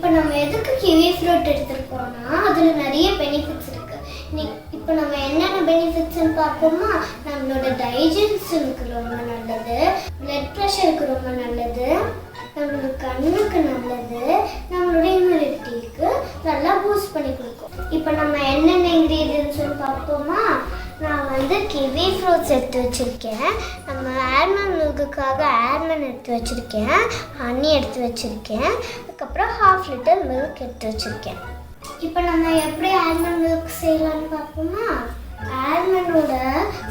இப்போ நம்ம எதுக்கு கிவி ஃப்ரூட் எடுத்துருக்கோம்னா அதில் நிறைய பெனிஃபிட்ஸ் இருக்குது. இப்போ நம்ம என்னென்ன பெனிஃபிட்ஸ்ன்னு பார்ப்போமா? நம்மளோட டைஜஷனுக்கு ரொம்ப நல்லது, பிளட் ப்ரெஷருக்கு ரொம்ப நல்லது, நம்மளோட கண்ணுக்கு நல்லது, நம்மளோட இம்யூனிட்டிக்கு நல்லா பூஸ்ட் பண்ணி கொடுக்கும். இப்போ நம்ம என்னென்ன இன்க்ரீடியன்ட்ஸ்னு பார்ப்போமா? நான் கிவி ஃப்ரூட்ஸ் எடுத்து வச்சுருக்கேன், நம்ம ஆல்மண்ட் மில்க்குக்காக ஆல்மண்ட் எடுத்து வச்சுருக்கேன், ஹனி எடுத்து வச்சுருக்கேன், அதுக்கப்புறம் 1/2 லிட்டர் மில்க் எடுத்து வச்சுருக்கேன். இப்போ நம்ம எப்படி ஆல்மண்ட் மில்க் செய்யலான்னு பார்ப்போமா? ஆல்மண்டோட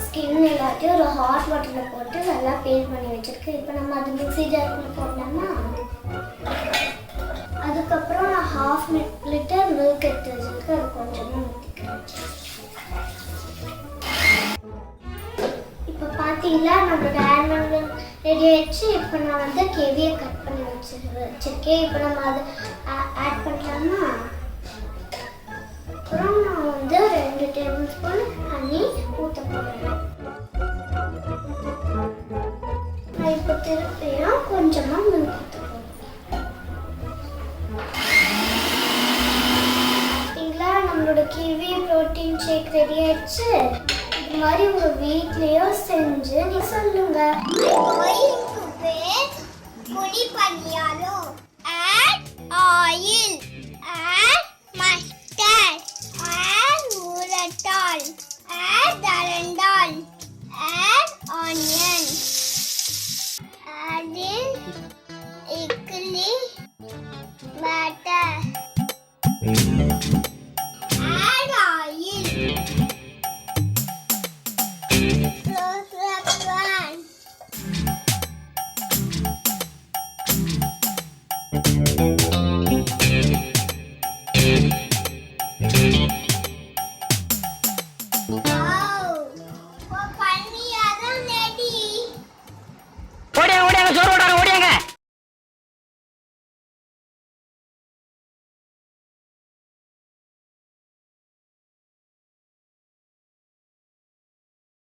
ஸ்கின் எல்லாத்தையும் ஒரு ஹாட் வாட்டரில் போட்டு நல்லா பீல் பண்ணி வச்சுருக்கேன். இப்போ நம்ம அது மிக்ஸி ஜார்க்குள்ள போடலாமா? அதுக்கப்புறம் நான் 1/2 லிட்டர் மில்க் எடுத்து வச்சுருக்கேன், அது கொஞ்சமாக ஊற்றிக்கிறேன். இப்போ பார்த்தீங்களா நம்மளோட ஆல்மண்ட் மில்க் ரெடி ஆயிடுச்சு. இப்போ நான் கிவியை கட் பண்ணி வச்சுருக்கேன். இப்போ நம்ம அதை ஆட் பண்ணலாமா? அப்புறம் நான் 2 டேபிள் ஸ்பூன் ஹனி ஊற்ற போடுறேன். நான் இப்போ திருப்பியும் கொஞ்சமாக மில்க் ஊற்ற போடுறேன். பார்த்தீங்களா நம்மளோட கிவி ப்ரோட்டீன் ஷேக் ரெடி ஆயிடுச்சு. இது மாதிரி உங்கள் வீட்லேயோ செஞ்சு நீ சொல்லுங்க. பொடி பனியாரம், add oil, add mustard, add முரட்டால், add அரண்டால், add onion, add